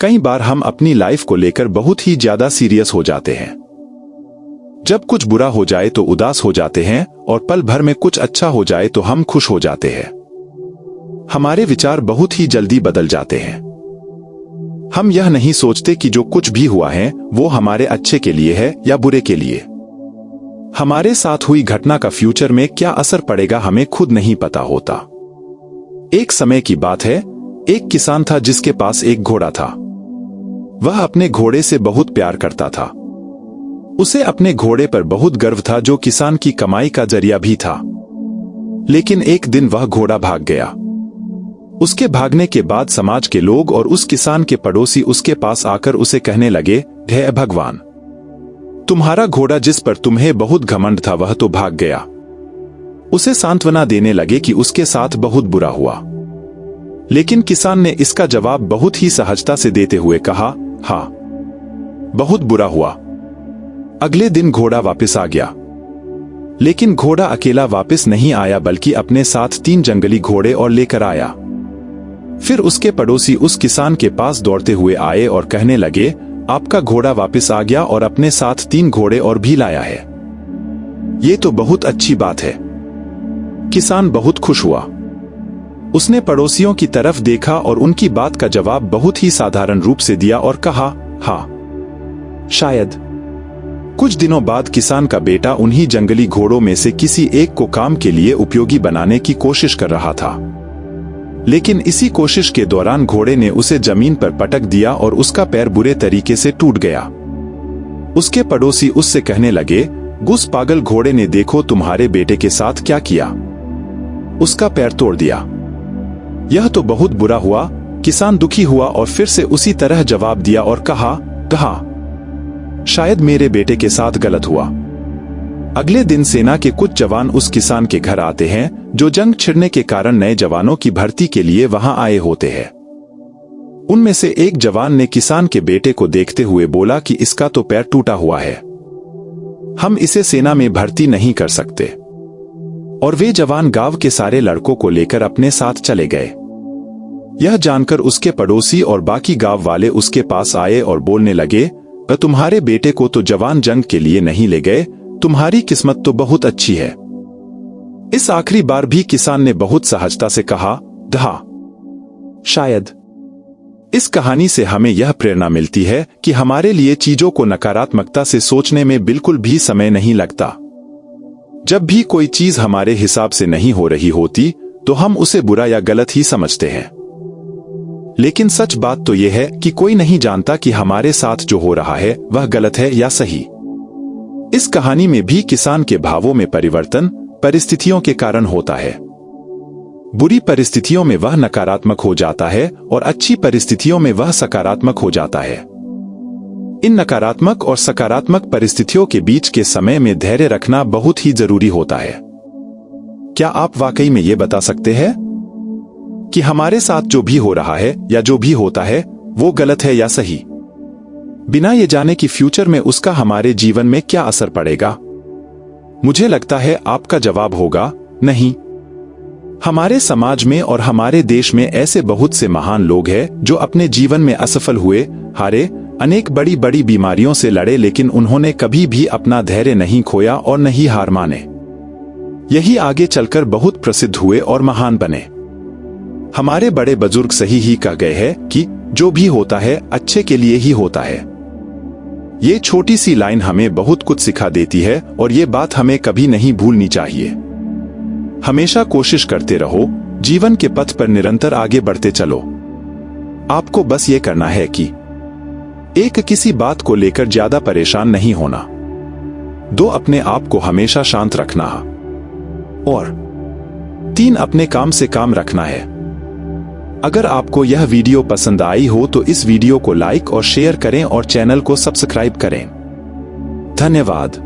कई बार हम अपनी लाइफ को लेकर बहुत ही ज्यादा सीरियस हो जाते हैं। जब कुछ बुरा हो जाए तो उदास हो जाते हैं और पल भर में कुछ अच्छा हो जाए तो हम खुश हो जाते हैं। हमारे विचार बहुत ही जल्दी बदल जाते हैं। हम यह नहीं सोचते कि जो कुछ भी हुआ है वो हमारे अच्छे के लिए है या बुरे के लिए। हमारे साथ हुई घटना का फ्यूचर में क्या असर पड़ेगा हमें खुद नहीं पता होता। एक समय की बात है, एक किसान था जिसके पास एक घोड़ा था। वह अपने घोड़े से बहुत प्यार करता था। उसे अपने घोड़े पर बहुत गर्व था जो किसान की कमाई का जरिया भी था। लेकिन एक दिन वह घोड़ा भाग गया। उसके भागने के बाद समाज के लोग और उस किसान के पड़ोसी उसके पास आकर उसे कहने लगे, हे भगवान, तुम्हारा घोड़ा जिस पर तुम्हें बहुत घमंड था वह तो भाग गया। उसे सांत्वना देने लगे कि उसके साथ बहुत बुरा हुआ। लेकिन किसान ने इसका जवाब बहुत ही सहजता से देते हुए कहा, हाँ, बहुत बुरा हुआ। अगले दिन घोड़ा वापस आ गया। लेकिन घोड़ा अकेला वापस नहीं आया बल्कि अपने साथ 3 जंगली घोड़े और लेकर आया। फिर उसके पड़ोसी उस किसान के पास दौड़ते हुए आए और कहने लगे, आपका घोड़ा वापस आ गया और अपने साथ 3 घोड़े और भी लाया है। ये तो बहुत अच्छी बात है। किसान बहुत खुश हुआ। उसने पड़ोसियों की तरफ देखा और उनकी बात का जवाब बहुत ही साधारण रूप से दिया और कहा, हाँ, शायद। कुछ दिनों बाद किसान का बेटा उन्हीं जंगली घोड़ों में से किसी एक को काम के लिए उपयोगी बनाने की कोशिश कर रहा था। लेकिन इसी कोशिश के दौरान घोड़े ने उसे जमीन पर पटक दिया और उसका पैर बुरे तरीके से टूट गया। उसके पड़ोसी उससे कहने लगे, गुस पागल घोड़े ने देखो तुम्हारे बेटे के साथ क्या किया, उसका पैर तोड़ दिया। यह तो बहुत बुरा हुआ। किसान दुखी हुआ और फिर से उसी तरह जवाब दिया और कहा, शायद मेरे बेटे के साथ गलत हुआ। अगले दिन सेना के कुछ जवान उस किसान के घर आते हैं जो जंग छिड़ने के कारण नए जवानों की भर्ती के लिए वहां आए होते हैं। उनमें से एक जवान ने किसान के बेटे को देखते हुए बोला कि इसका तो पैर टूटा हुआ है, हम इसे सेना में भर्ती नहीं कर सकते। और वे जवान गांव के सारे लड़कों को लेकर अपने साथ चले गए। यह जानकर उसके पड़ोसी और बाकी गांव वाले उसके पास आए और बोलने लगे, तुम्हारे बेटे को तो जवान जंग के लिए नहीं ले गए, तुम्हारी किस्मत तो बहुत अच्छी है। इस आखिरी बार भी किसान ने बहुत सहजता से कहा, शायद। इस कहानी से हमें यह प्रेरणा मिलती है कि हमारे लिए चीजों को नकारात्मकता से सोचने में बिल्कुल भी समय नहीं लगता। जब भी कोई चीज हमारे हिसाब से नहीं हो रही होती तो हम उसे बुरा या गलत ही समझते हैं। लेकिन सच बात तो यह है कि कोई नहीं जानता कि हमारे साथ जो हो रहा है वह गलत है या सही। इस कहानी में भी किसान के भावों में परिवर्तन परिस्थितियों के कारण होता है। बुरी परिस्थितियों में वह नकारात्मक हो जाता है और अच्छी परिस्थितियों में वह सकारात्मक हो जाता है। इन नकारात्मक और सकारात्मक परिस्थितियों के बीच के समय में धैर्य रखना बहुत ही जरूरी होता है। क्या आप वाकई में ये बता सकते हैं कि हमारे साथ जो भी हो रहा है या जो भी होता है वो गलत है या सही, बिना ये जाने कि फ्यूचर में उसका हमारे जीवन में क्या असर पड़ेगा? मुझे लगता है आपका जवाब होगा नहीं। हमारे समाज में और हमारे देश में ऐसे बहुत से महान लोग हैं जो अपने जीवन में असफल हुए, हारे, अनेक बड़ी बड़ी बीमारियों से लड़े, लेकिन उन्होंने कभी भी अपना धैर्य नहीं खोया और नहीं हार माने। यही आगे चलकर बहुत प्रसिद्ध हुए और महान बने। हमारे बड़े बुजुर्ग सही ही कह गए हैं कि जो भी होता है अच्छे के लिए ही होता है। ये छोटी सी लाइन हमें बहुत कुछ सिखा देती है और ये बात हमें कभी नहीं भूलनी चाहिए। हमेशा कोशिश करते रहो, जीवन के पथ पर निरंतर आगे बढ़ते चलो। आपको बस ये करना है कि एक, किसी बात को लेकर ज्यादा परेशान नहीं होना। 2, अपने आप को हमेशा शांत रखना और 3, अपने काम से काम रखना है। अगर आपको यह वीडियो पसंद आई हो तो इस वीडियो को लाइक और शेयर करें और चैनल को सब्सक्राइब करें। धन्यवाद।